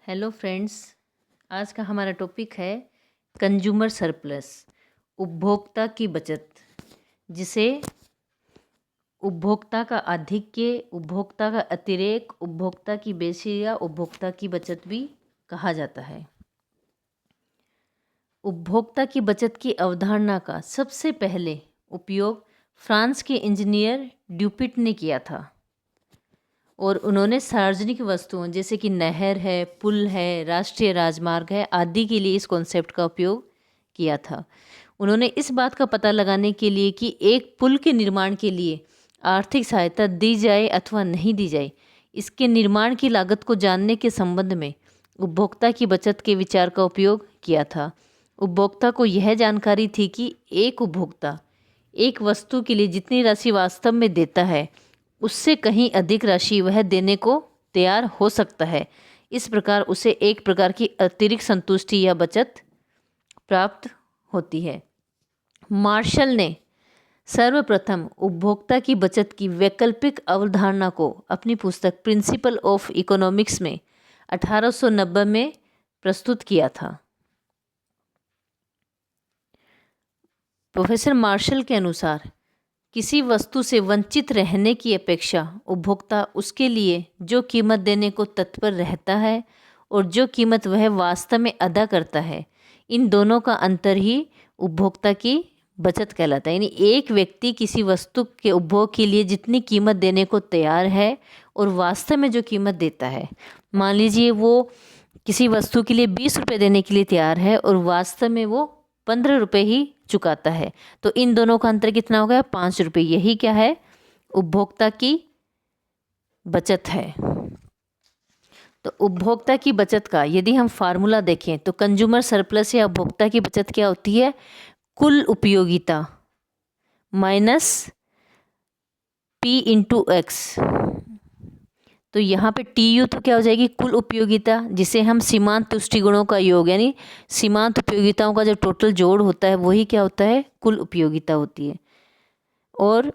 Hello friends. आज का हमारा टॉपिक है कंज्यूमर सरप्लस, उपभोक्ता की बचत, जिसे उपभोक्ता का आधिक्य, उपभोक्ता का अतिरेक, उपभोक्ता की बेची या उपभोक्ता की बचत भी कहा जाता है। उपभोक्ता की बचत की अवधारणा का सबसे पहले उपयोग फ्रांस के इंजीनियर ड्यूपिट ने किया था और उन्होंने सार्वजनिक वस्तुओं जैसे कि नहर है, पुल है, राष्ट्रीय राजमार्ग है आदि के लिए इस कॉन्सेप्ट का उपयोग किया था। उन्होंने इस बात का पता लगाने के लिए कि एक पुल के निर्माण के लिए आर्थिक सहायता दी जाए अथवा नहीं दी जाए, इसके निर्माण की लागत को जानने के संबंध में उपभोक्ता की बचत के विचार का उपयोग किया था। उपभोक्ता को यह जानकारी थी कि एक उपभोक्ता एक वस्तु के लिए जितनी राशि वास्तव में देता है उससे कहीं अधिक राशि वह देने को तैयार हो सकता है। इस प्रकार उसे एक प्रकार की अतिरिक्त संतुष्टि या बचत प्राप्त होती है। मार्शल ने सर्वप्रथम उपभोक्ता की बचत की वैकल्पिक अवधारणा को अपनी पुस्तक प्रिंसिपल ऑफ इकोनॉमिक्स में 1890 में प्रस्तुत किया था। प्रोफेसर मार्शल के अनुसार किसी वस्तु से वंचित रहने की अपेक्षा उपभोक्ता उसके लिए जो कीमत देने को तत्पर रहता है और जो कीमत वह वास्तव में अदा करता है, इन दोनों का अंतर ही उपभोक्ता की बचत कहलाता है। यानी एक व्यक्ति किसी वस्तु के उपभोग के लिए जितनी कीमत देने को तैयार है और वास्तव में जो कीमत देता है, मान लीजिए वो किसी वस्तु के लिए 20 रुपये देने के लिए तैयार है और वास्तव में वो 15 रुपये ही चुकाता है, तो इन दोनों का अंतर कितना हो गया? 5 रुपये। यही क्या है? उपभोक्ता की बचत है। तो उपभोक्ता की बचत का यदि हम फार्मूला देखें तो कंज्यूमर सरप्लस या उपभोक्ता की बचत क्या होती है? कुल उपयोगिता माइनस पी इंटू एक्स। तो यहाँ पे टी यू तो क्या हो जाएगी? कुल उपयोगिता, जिसे हम सीमांत तुष्टिगुणों का योग, यानी सीमांत उपयोगिताओं का जो टोटल जोड़ होता है वही क्या होता है? कुल उपयोगिता होती है। और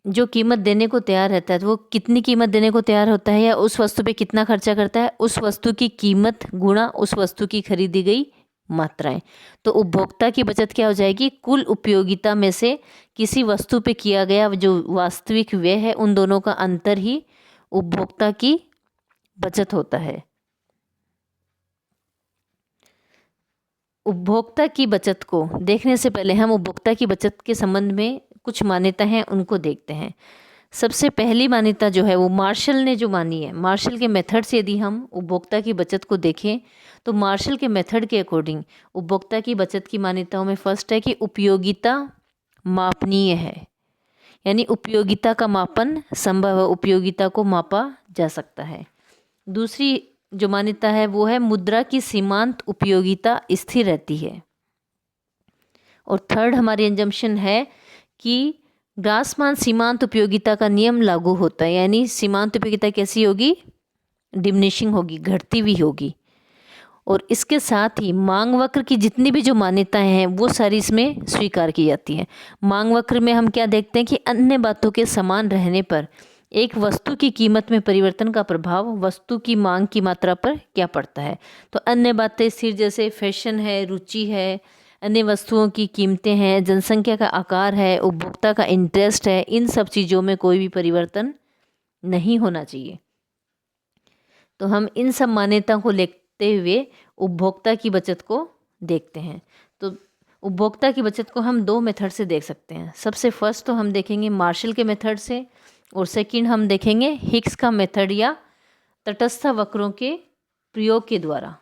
जो कीमत देने को तैयार रहता है तो वो कितनी कीमत देने को तैयार होता है या उस वस्तु पे कितना खर्चा करता है? उस वस्तु की कीमत गुणा उस वस्तु की खरीदी गई मात्राएं। तो उपभोक्ता की बचत क्या हो जाएगी? कुल उपयोगिता में से किसी वस्तु पे किया गया जो वास्तविक व्यय है, उन दोनों का अंतर ही उपभोक्ता की बचत होता है। उपभोक्ता की बचत को देखने से पहले हम उपभोक्ता की बचत के संबंध में कुछ मान्यता हैं उनको देखते हैं। सबसे पहली मान्यता जो है वो मार्शल ने जो मानी है, मार्शल के मेथड से यदि हम उपभोक्ता की बचत को देखें तो मार्शल के मेथड के अकॉर्डिंग उपभोक्ता की बचत की मान्यताओं में फर्स्ट है कि उपयोगिता मापनीय है, यानी उपयोगिता का मापन संभव है, उपयोगिता को मापा जा सकता है। दूसरी जो मान्यता है वो है मुद्रा की सीमांत उपयोगिता स्थिर रहती है। और थर्ड हमारी एजम्पशन है कि ग्रासमान सीमांत उपयोगिता का नियम लागू होता है, यानी सीमांत उपयोगिता कैसी होगी? डिमिनिशिंग होगी, घटती हुई होगी। और इसके साथ ही मांग वक्र की जितनी भी जो मान्यताएं हैं वो सारी इसमें स्वीकार की जाती हैं। मांग वक्र में हम क्या देखते हैं कि अन्य बातों के समान रहने पर एक वस्तु की कीमत में परिवर्तन का प्रभाव वस्तु की मांग की मात्रा पर क्या पड़ता है। तो अन्य बातें स्थिर, जैसे फैशन है, रुचि है, अन्य वस्तुओं की कीमतें हैं, जनसंख्या का आकार है, उपभोक्ता का इंटरेस्ट है, इन सब चीज़ों में कोई भी परिवर्तन नहीं होना चाहिए। तो हम इन सब मान्यताओं को लेते हुए उपभोक्ता की बचत को देखते हैं। तो उपभोक्ता की बचत को हम दो मेथड से देख सकते हैं। सबसे फर्स्ट तो हम देखेंगे मार्शल के मेथड से, और सेकंड हम देखेंगे हिक्स का मेथड या तटस्थ वक्रों के प्रयोग के द्वारा।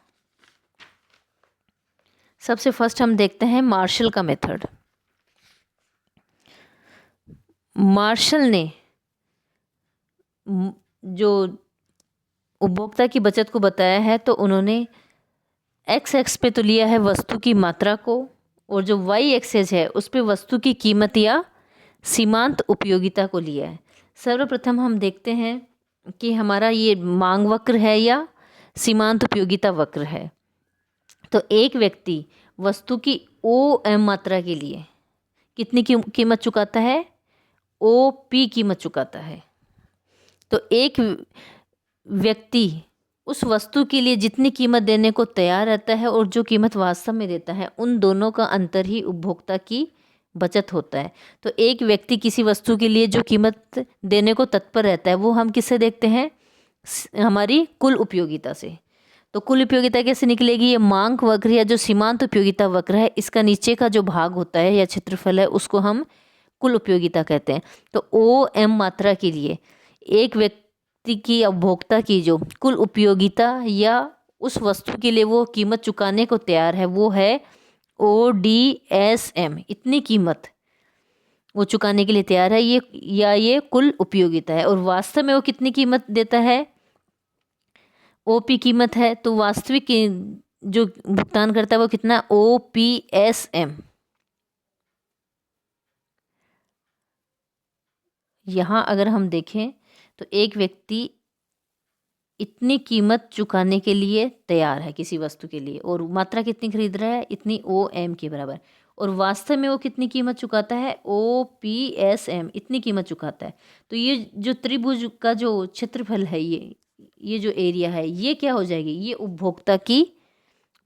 सबसे फर्स्ट हम देखते हैं मार्शल का मेथड। मार्शल ने जो उपभोक्ता की बचत को बताया है तो उन्होंने एक्स एक्स पे तो लिया है वस्तु की मात्रा को, और जो वाई एक्सेस है उस पे वस्तु की कीमत या सीमांत उपयोगिता को लिया है। सर्वप्रथम हम देखते हैं कि हमारा ये मांग वक्र है या सीमांत उपयोगिता वक्र है। तो एक व्यक्ति वस्तु की ओ एम मात्रा के लिए कितनी कीमत चुकाता है? OP कीमत चुकाता है। तो एक व्यक्ति उस वस्तु के लिए जितनी कीमत देने को तैयार रहता है और जो कीमत वास्तव में देता है, उन दोनों का अंतर ही उपभोक्ता की बचत होता है। तो एक व्यक्ति किसी वस्तु के लिए जो कीमत देने को तत्पर रहता है वो हम किससे देखते हैं? हमारी कुल उपयोगिता से। तो कुल उपयोगिता कैसे निकलेगी? ये मांग वक्र या जो सीमांत उपयोगिता वक्र है, इसका नीचे का जो भाग होता है या क्षेत्रफल है उसको हम कुल उपयोगिता कहते हैं। तो ओ एम मात्रा के लिए एक व्यक्ति की उपभोक्ता की जो कुल उपयोगिता या उस वस्तु के लिए वो कीमत चुकाने को तैयार है वो है ODSM। इतनी कीमत वो चुकाने के लिए तैयार है, ये कुल उपयोगिता है। और वास्तव में वो कितनी कीमत देता है? OP कीमत है, तो वास्तविक जो भुगतान करता है वो कितना? OPSM। यहाँ अगर हम देखें तो एक व्यक्ति इतनी कीमत चुकाने के लिए तैयार है किसी वस्तु के लिए, और मात्रा कितनी खरीद रहा है? इतनी OM के बराबर। और वास्तव में वो कितनी कीमत चुकाता है? OPSM इतनी कीमत चुकाता है। तो ये जो त्रिभुज का जो क्षेत्रफल है, ये जो एरिया है, ये क्या हो जाएगी? ये उपभोक्ता की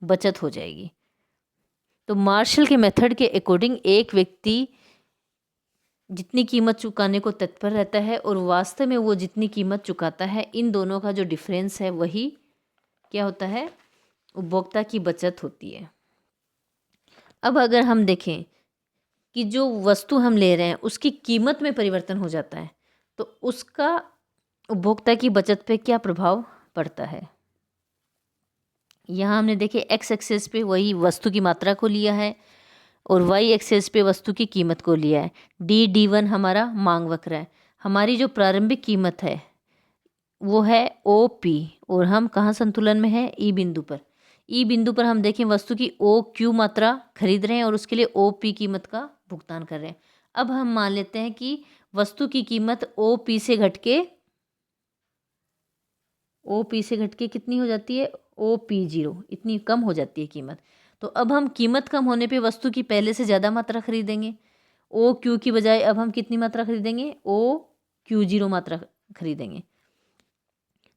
बचत हो जाएगी। तो मार्शल के मेथड के अकॉर्डिंग एक व्यक्ति जितनी कीमत चुकाने को तत्पर रहता है और वास्तव में वो जितनी कीमत चुकाता है, इन दोनों का जो डिफरेंस है वही क्या होता है? उपभोक्ता की बचत होती है। अब अगर हम देखें कि जो वस्तु हम ले रहे हैं उसकी कीमत में परिवर्तन हो जाता है, तो उसका उपभोक्ता की बचत पे क्या प्रभाव पड़ता है? यहाँ हमने देखे एक्स एक्सेस पे वही वस्तु की मात्रा को लिया है और वाई एक्सेस पे वस्तु की कीमत को लिया है। D1 हमारा मांग वक्र है। हमारी जो प्रारंभिक कीमत है वो है OP, और हम कहाँ संतुलन में है? E बिंदु पर। E बिंदु पर हम देखें वस्तु की OQ मात्रा खरीद रहे हैं और उसके लिए OP कीमत का भुगतान कर रहे हैं। अब हम मान लेते हैं कि वस्तु की कीमत OP से घट के कितनी हो जाती है? OP0, इतनी कम हो जाती है कीमत। तो अब हम कीमत कम होने पे वस्तु की पहले से ज़्यादा मात्रा खरीदेंगे। OQ की बजाय अब हम कितनी मात्रा खरीदेंगे? OQ0 मात्रा खरीदेंगे।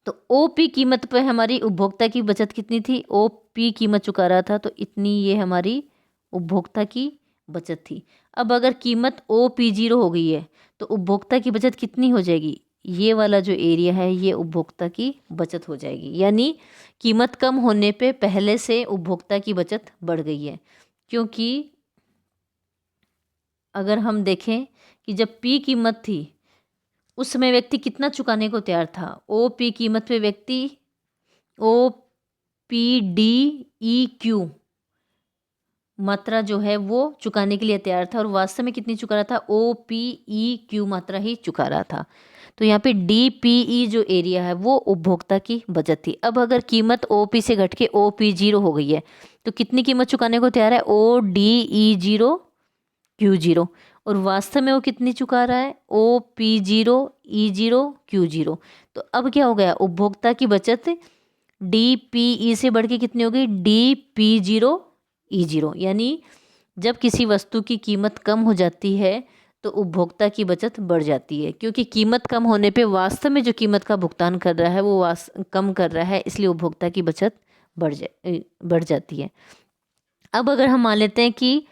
तो OP कीमत पे हमारी उपभोक्ता की बचत कितनी थी? OP कीमत चुका रहा था तो इतनी ये हमारी उपभोक्ता की बचत थी। अब अगर कीमत OP0 हो गई है तो उपभोक्ता की बचत कितनी हो जाएगी? ये वाला जो एरिया है ये उपभोक्ता की बचत हो जाएगी। यानी कीमत कम होने पे पहले से उपभोक्ता की बचत बढ़ गई है। क्योंकि अगर हम देखें कि जब P कीमत थी उस समय व्यक्ति कितना चुकाने को तैयार था? OP कीमत पे व्यक्ति OPDEQ मात्रा जो है वो चुकाने के लिए तैयार था, और वास्तव में कितनी चुका रहा था? OPEQ मात्रा ही चुका रहा था। तो यहाँ पे DPE जो एरिया है वो उपभोक्ता की बचत थी। अब अगर कीमत OP से घट के OP0 हो गई है तो कितनी कीमत चुकाने को तैयार है? ODE0Q0, और वास्तव में वो कितनी चुका रहा है? OP0E0Q0। तो अब क्या हो गया? उपभोक्ता की बचत DPE से बढ़ के कितनी हो गई? DP0E0। यानी जब किसी वस्तु की कीमत कम हो जाती है तो उपभोक्ता की बचत बढ़ जाती है, क्योंकि कीमत कम होने पे वास्तव में जो कीमत का भुगतान कर रहा है वो कम कर रहा है, इसलिए उपभोक्ता की बचत बढ़ जाती है। अब अगर हम मान लेते हैं कि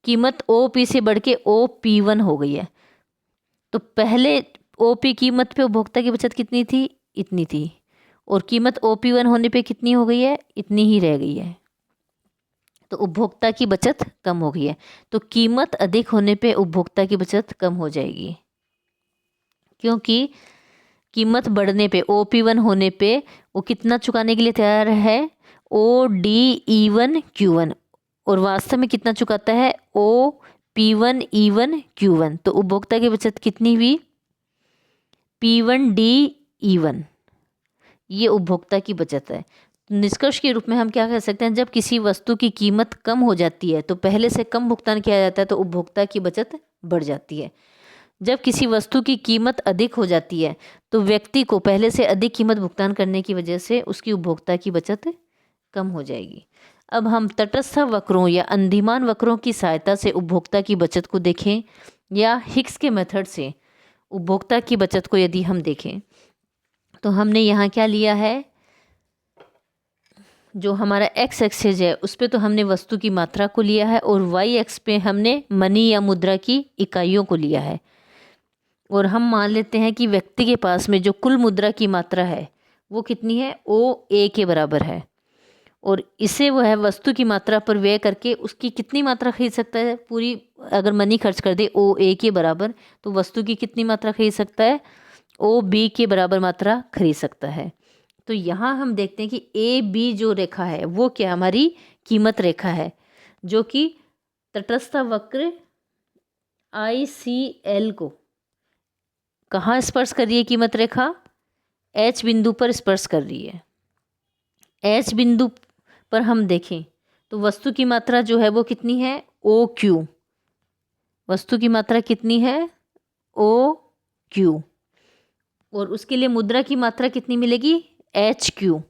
कीमत OP से बढ़ के OP1 हो गई है, तो पहले OP कीमत पे उपभोक्ता की बचत कितनी थी? इतनी थी, और कीमत OP1 होने पे कितनी हो गई है? इतनी ही रह गई है। तो उपभोक्ता की बचत कम हो गई है। तो कीमत अधिक होने पे उपभोक्ता की बचत कम हो जाएगी, क्योंकि कीमत बढ़ने पे OP1 होने पे वो कितना चुकाने के लिए तैयार है? ODE1Q1, और वास्तव में कितना चुकाता है? OP1E1Q1। तो उपभोक्ता की बचत कितनी हुई? P1DE1। ये उपभोक्ता की बचत है। निष्कर्ष के रूप में हम क्या कह सकते हैं? जब किसी वस्तु की कीमत कम हो जाती है तो पहले से कम भुगतान किया जाता है तो उपभोक्ता की बचत बढ़ जाती है। जब किसी वस्तु की कीमत अधिक हो जाती है तो व्यक्ति को पहले से अधिक कीमत भुगतान करने की वजह से उसकी उपभोक्ता की बचत कम हो जाएगी। अब हम तटस्थ वक्रों या अंधिमान वक्रों की सहायता से उपभोक्ता की बचत को देखें, या हिक्स के मेथड से उपभोक्ता की बचत को यदि हम देखें, तो हमने यहाँ क्या लिया है? जो हमारा एक्स एक्सिस है उस पे तो हमने वस्तु की मात्रा को लिया है और वाई एक्स पे हमने मनी या मुद्रा की इकाइयों को लिया है। और हम मान लेते हैं कि व्यक्ति के पास में जो कुल मुद्रा की मात्रा है वो कितनी है, ओ ए के बराबर है। और इसे वह वस्तु की मात्रा पर व्यय करके उसकी कितनी मात्रा खरीद सकता है, पूरी अगर मनी खर्च कर दे ओ ए के बराबर, तो वस्तु की कितनी मात्रा खरीद सकता है, ओ बी के बराबर मात्रा खरीद सकता है। तो यहाँ हम देखते हैं कि ए बी जो रेखा है वो क्या, हमारी कीमत रेखा है, जो कि तटस्थ वक्र आई सी एल को कहाँ स्पर्श कर रही है, कीमत रेखा एच बिंदु पर स्पर्श कर रही है। एच बिंदु पर हम देखें तो वस्तु की मात्रा जो है वो कितनी है, ओ क्यू। वस्तु की मात्रा कितनी है, ओ क्यू। और उसके लिए मुद्रा की मात्रा कितनी मिलेगी, एच क्यू।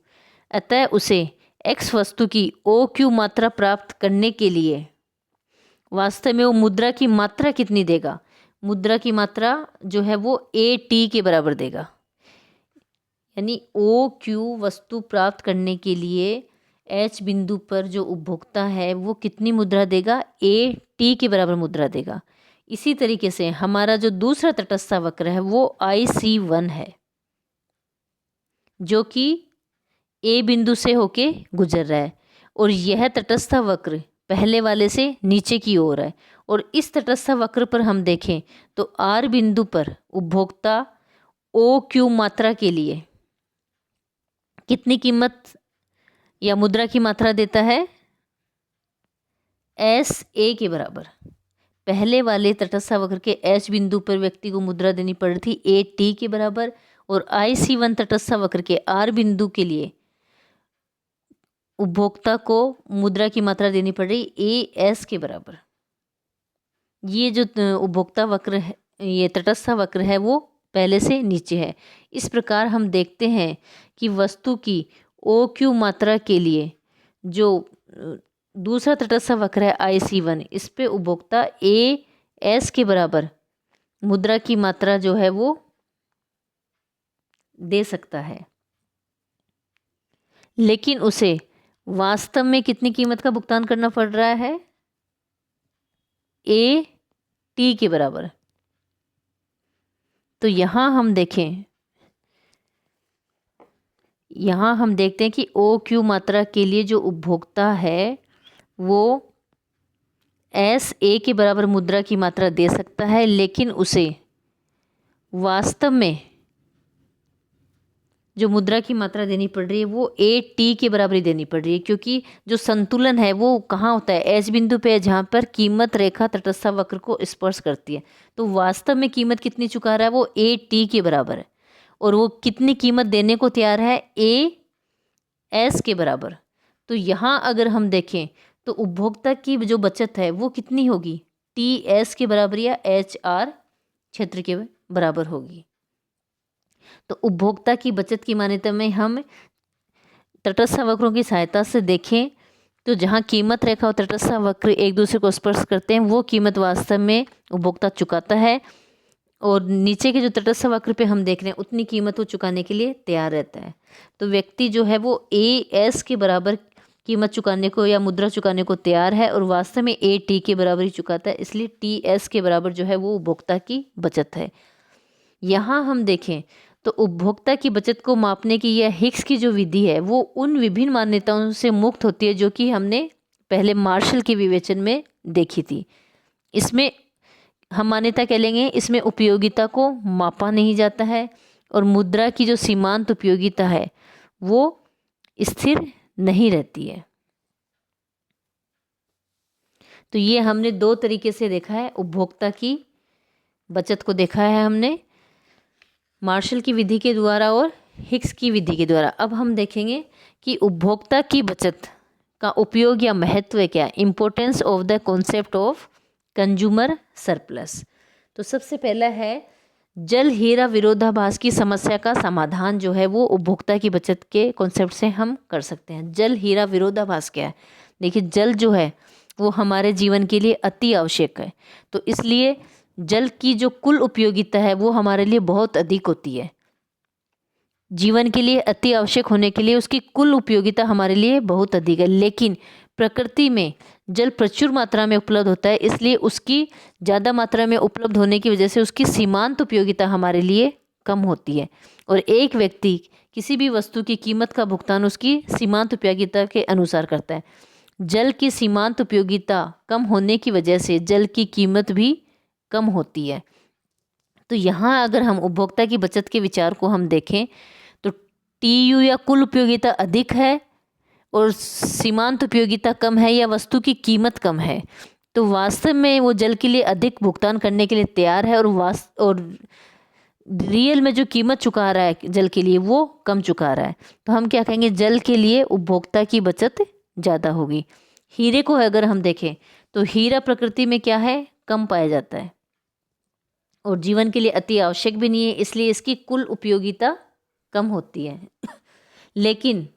अतः उसे एक्स वस्तु की ओ क्यू मात्रा प्राप्त करने के लिए वास्तव में वो मुद्रा की मात्रा कितनी देगा, मुद्रा की मात्रा जो है वो ए टी के बराबर देगा। यानी ओ क्यू वस्तु प्राप्त करने के लिए एच बिंदु पर जो उपभोक्ता है वो कितनी मुद्रा देगा, ए टी के बराबर मुद्रा देगा। इसी तरीके से हमारा जो दूसरा तटस्थ वक्र है वो आई सी वन है, जो कि ए बिंदु से होके गुजर रहा है। और यह तटस्थ वक्र पहले वाले से नीचे की ओर है। और इस तटस्थ वक्र पर हम देखें तो आर बिंदु पर उपभोक्ता ओ क्यू मात्रा के लिए कितनी कीमत या मुद्रा की मात्रा देता है, एस ए के बराबर। पहले वाले तटस्थ वक्र के एच बिंदु पर व्यक्ति को मुद्रा देनी पड़ रही थी ए टी के बराबर, और आई सी वन तटस्थ वक्र के आर बिंदु के लिए उपभोक्ता को मुद्रा की मात्रा देनी पड़ रही ए एस के बराबर। ये जो उपभोक्ता वक्र है, ये तटस्थ वक्र है, वो पहले से नीचे है। इस प्रकार हम देखते हैं कि वस्तु की ओ क्यू मात्रा के लिए जो दूसरा तटस्थ वक्र है आई सी वन, इस पे उपभोक्ता ए एस के बराबर मुद्रा की मात्रा जो है वो दे सकता है, लेकिन उसे वास्तव में कितनी कीमत का भुगतान करना पड़ रहा है, ए टी के बराबर। तो यहाँ हम देखें, यहाँ हम देखते हैं कि ओ क्यू मात्रा के लिए जो उपभोक्ता है वो एस ए के बराबर मुद्रा की मात्रा दे सकता है, लेकिन उसे वास्तव में जो मुद्रा की मात्रा देनी पड़ रही है वो ए टी के बराबर ही देनी पड़ रही है, क्योंकि जो संतुलन है वो कहाँ होता है, एच बिंदु पे, जहाँ पर कीमत रेखा तटस्थ वक्र को स्पर्श करती है। तो वास्तव में कीमत कितनी चुका रहा है, वो ए टी के बराबर है, और वो कितनी कीमत देने को तैयार है, ए एस के बराबर। तो यहाँ अगर हम देखें तो उपभोक्ता की जो बचत है वो कितनी होगी, टी एस के बराबर या एच आर क्षेत्र के बराबर होगी। तो उपभोक्ता की बचत की मान्यता में हम तटस्थ वक्रों की सहायता से देखें तो जहाँ कीमत रेखा और तटस्थ वक्र एक दूसरे को स्पर्श करते हैं वो कीमत वास्तव में उपभोक्ता चुकाता है, और नीचे के जो तटस्थ वक्र पे हम देख रहे हैं उतनी कीमत वो चुकाने के लिए तैयार रहता है। तो व्यक्ति जो है वो ए एस के बराबर कीमत चुकाने को या मुद्रा चुकाने को तैयार है, और वास्तव में ए टी के बराबर ही चुकाता है, इसलिए टी एस के बराबर जो है वो उपभोक्ता की बचत है। यहाँ हम देखें तो उपभोक्ता की बचत को मापने की यह हिक्स की जो विधि है वो उन विभिन्न मान्यताओं से मुक्त होती है जो कि हमने पहले मार्शल के विवेचन में देखी थी। इसमें हम मान्यता कह लेंगे, इसमें उपयोगिता को मापा नहीं जाता है, और मुद्रा की जो सीमांत उपयोगिता है वो स्थिर नहीं रहती है। तो ये हमने दो तरीके से देखा है, उपभोक्ता की बचत को देखा है हमने मार्शल की विधि के द्वारा और हिक्स की विधि के द्वारा। अब हम देखेंगे कि उपभोक्ता की बचत का उपयोग या महत्व क्या है, importance of the concept of consumer surplus. तो सबसे पहला है जल हीरा विरोधाभास की समस्या का समाधान जो है वो उपभोक्ता की बचत के कॉन्सेप्ट से हम कर सकते हैं। जल हीरा विरोधाभास क्या है, देखिए जल जो है वो हमारे जीवन के लिए अति आवश्यक है, तो इसलिए जल की जो कुल उपयोगिता है वो हमारे लिए बहुत अधिक होती है। जीवन के लिए अति आवश्यक होने के लिए उसकी कुल उपयोगिता हमारे लिए बहुत अधिक है। लेकिन प्रकृति में जल प्रचुर मात्रा में उपलब्ध होता है, इसलिए उसकी ज़्यादा मात्रा में उपलब्ध होने की वजह से उसकी सीमांत उपयोगिता हमारे लिए कम होती है। और एक व्यक्ति किसी भी वस्तु की कीमत का भुगतान उसकी सीमांत उपयोगिता के अनुसार करता है। जल की सीमांत उपयोगिता कम होने की वजह से जल की कीमत भी कम होती है। तो यहाँ अगर हम उपभोक्ता की बचत के विचार को हम देखें तो टीयू या कुल उपयोगिता अधिक है और सीमांत उपयोगिता कम है या वस्तु की कीमत कम है, तो वास्तव में वो जल के लिए अधिक भुगतान करने के लिए तैयार है और रियल में जो कीमत चुका रहा है जल के लिए वो कम चुका रहा है। तो हम क्या कहेंगे, जल के लिए उपभोक्ता की बचत ज़्यादा होगी। हीरे को अगर हम देखें तो हीरा प्रकृति में क्या है, कम पाया जाता है और जीवन के लिए अति आवश्यक भी नहीं है, इसलिए इसकी कुल उपयोगिता कम होती है। लेकिन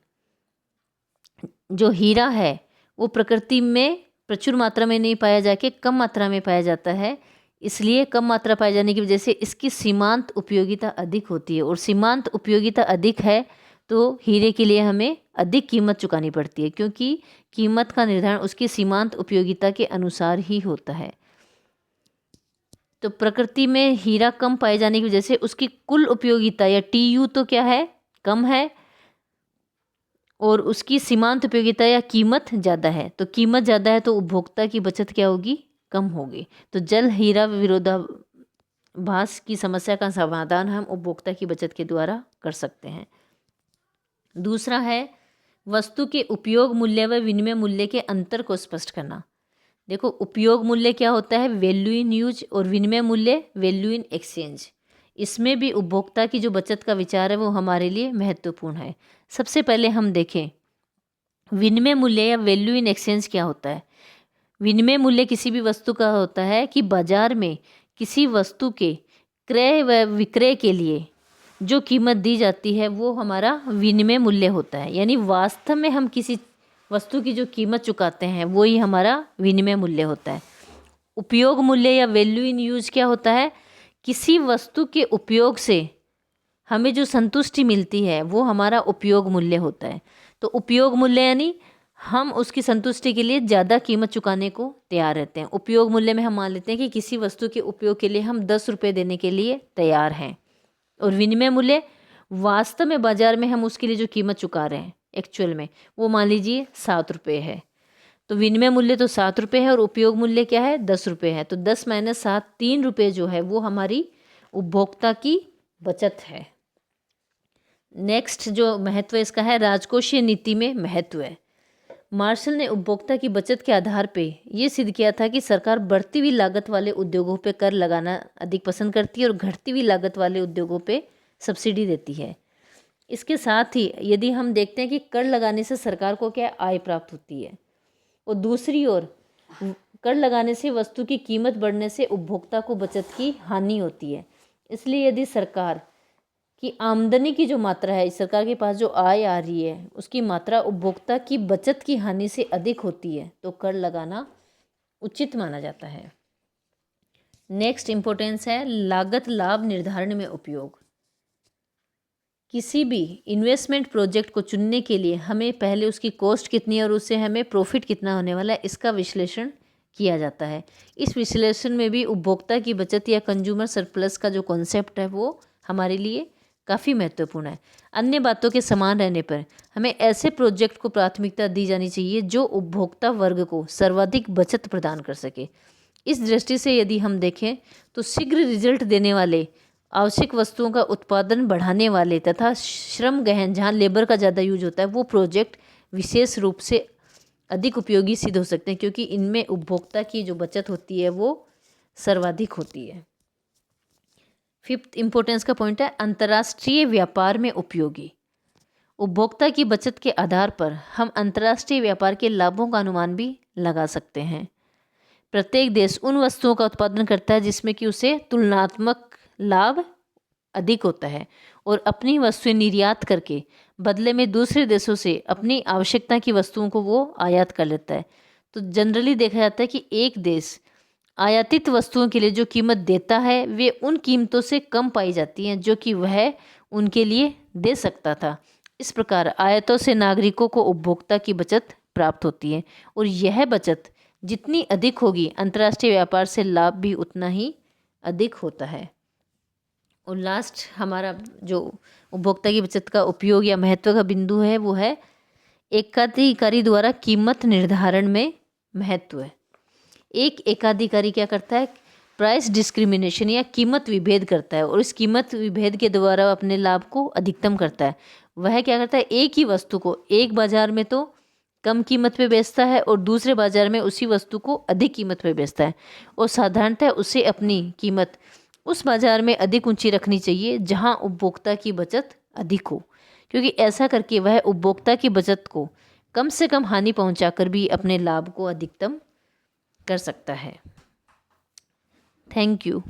जो हीरा है वो प्रकृति में प्रचुर मात्रा में नहीं पाया जाके कम मात्रा में पाया जाता है, इसलिए कम मात्रा पाए जाने की वजह से इसकी सीमांत उपयोगिता अधिक होती है। और सीमांत उपयोगिता अधिक है तो हीरे के लिए हमें अधिक कीमत चुकानी पड़ती है, क्योंकि कीमत का निर्धारण उसकी सीमांत उपयोगिता के अनुसार ही होता है। तो प्रकृति में हीरा कम पाए जाने की वजह से उसकी कुल उपयोगिता या टीयू तो क्या है, कम है, और उसकी सीमांत उपयोगिता या कीमत ज़्यादा है। तो कीमत ज़्यादा है तो उपभोक्ता की बचत क्या होगी, कम होगी। तो जल हीरा विरोधाभास की समस्या का समाधान हम उपभोक्ता की बचत के द्वारा कर सकते हैं। दूसरा है वस्तु के उपयोग मूल्य व विनिमय मूल्य के अंतर को स्पष्ट करना। देखो, उपयोग मूल्य क्या होता है, वैल्यू इन यूज, और विनिमय मूल्य वैल्यू इन एक्सचेंज। इसमें भी उपभोक्ता की जो बचत का विचार है वो हमारे लिए महत्वपूर्ण है। सबसे पहले हम देखें विनिमय मूल्य या वैल्यू इन एक्सचेंज क्या होता है। विनिमय मूल्य किसी भी वस्तु का होता है कि बाजार में किसी वस्तु के क्रय व विक्रय के लिए जो कीमत दी जाती है वो हमारा विनिमय मूल्य होता है। यानी वास्तव में हम किसी वस्तु की जो कीमत चुकाते हैं वो ही हमारा विनिमय मूल्य होता है। उपयोग मूल्य या वैल्यू इन यूज क्या होता है, किसी वस्तु के उपयोग से हमें जो संतुष्टि मिलती है वो हमारा उपयोग मूल्य होता है। तो उपयोग मूल्य यानी हम उसकी संतुष्टि के लिए ज़्यादा कीमत चुकाने को तैयार रहते हैं। उपयोग मूल्य में हम मान लेते हैं कि किसी वस्तु के उपयोग के लिए हम 10 रुपये देने के लिए तैयार हैं, और विनिमय मूल्य वास्तव में बाजार में हम उसके लिए जो कीमत चुका रहे हैं एक्चुअल में वो मान लीजिए 7 रुपये है। तो विनिमय मूल्य तो 7 रुपये है और उपयोग मूल्य क्या है, 10 रुपये है। तो 10 - 7 3 रुपये जो है वो हमारी उपभोक्ता की बचत है। नेक्स्ट जो महत्व इसका है, राजकोषीय नीति में महत्व है। मार्शल ने उपभोक्ता की बचत के आधार पे ये सिद्ध किया था कि सरकार बढ़ती हुई लागत वाले उद्योगों पे कर लगाना अधिक पसंद करती है और घटती हुई लागत वाले उद्योगों पे सब्सिडी देती है। इसके साथ ही यदि हम देखते हैं कि कर लगाने से सरकार को क्या आय प्राप्त होती है, और दूसरी ओर कर लगाने से वस्तु की कीमत बढ़ने से उपभोक्ता को बचत की हानि होती है। इसलिए यदि सरकार की आमदनी की जो मात्रा है, सरकार के पास जो आय आ रही है उसकी मात्रा उपभोक्ता की बचत की हानि से अधिक होती है तो कर लगाना उचित माना जाता है। नेक्स्ट इम्पोर्टेंस है लागत लाभ निर्धारण में उपयोग। किसी भी इन्वेस्टमेंट प्रोजेक्ट को चुनने के लिए हमें पहले उसकी कॉस्ट कितनी है और उससे हमें प्रॉफिट कितना होने वाला है इसका विश्लेषण किया जाता है। इस विश्लेषण में भी उपभोक्ता की बचत या कंज्यूमर सरप्लस का जो कॉन्सेप्ट है वो हमारे लिए काफ़ी महत्वपूर्ण है। अन्य बातों के समान रहने पर हमें ऐसे प्रोजेक्ट को प्राथमिकता दी जानी चाहिए जो उपभोक्ता वर्ग को सर्वाधिक बचत प्रदान कर सके। इस दृष्टि से यदि हम देखें तो शीघ्र रिजल्ट देने वाले, आवश्यक वस्तुओं का उत्पादन बढ़ाने वाले तथा श्रम गहन, जहाँ लेबर का ज़्यादा यूज होता है, वो प्रोजेक्ट विशेष रूप से अधिक उपयोगी सिद्ध हो सकते हैं, क्योंकि इनमें उपभोक्ता की जो बचत होती है वो सर्वाधिक होती है। 5th इम्पोर्टेंस का पॉइंट है अंतर्राष्ट्रीय व्यापार में उपयोगी। उपभोक्ता की बचत के आधार पर हम अंतर्राष्ट्रीय व्यापार के लाभों का अनुमान भी लगा सकते हैं। प्रत्येक देश उन वस्तुओं का उत्पादन करता है जिसमें कि उसे तुलनात्मक लाभ अधिक होता है और अपनी वस्तुएं निर्यात करके बदले में दूसरे देशों से अपनी आवश्यकता की वस्तुओं को वो आयात कर लेता है। तो जनरली देखा जाता है कि एक देश आयातित वस्तुओं के लिए जो कीमत देता है वे उन कीमतों से कम पाई जाती हैं जो कि वह उनके लिए दे सकता था। इस प्रकार आयातों से नागरिकों को उपभोक्ता की बचत प्राप्त होती है और यह बचत जितनी अधिक होगी अंतर्राष्ट्रीय व्यापार से लाभ भी उतना ही अधिक होता है। और लास्ट हमारा जो उपभोक्ता की बचत का उपयोग या महत्व का बिंदु है वो है एकाधिकारी द्वारा कीमत निर्धारण में महत्व है। एक एकाधिकारी क्या करता है, प्राइस डिस्क्रिमिनेशन या कीमत विभेद करता है और इस कीमत विभेद के द्वारा अपने लाभ को अधिकतम करता है। वह क्या करता है, एक ही वस्तु को एक बाजार में तो कम कीमत पे बेचता है और दूसरे बाजार में उसी वस्तु को अधिक कीमत पे बेचता है और साधारणतः उसे अपनी कीमत उस बाजार में अधिक ऊंची रखनी चाहिए जहां उपभोक्ता की बचत अधिक हो, क्योंकि ऐसा करके वह उपभोक्ता की बचत को कम से कम हानि पहुंचाकर भी अपने लाभ को अधिकतम कर सकता है। Thank you.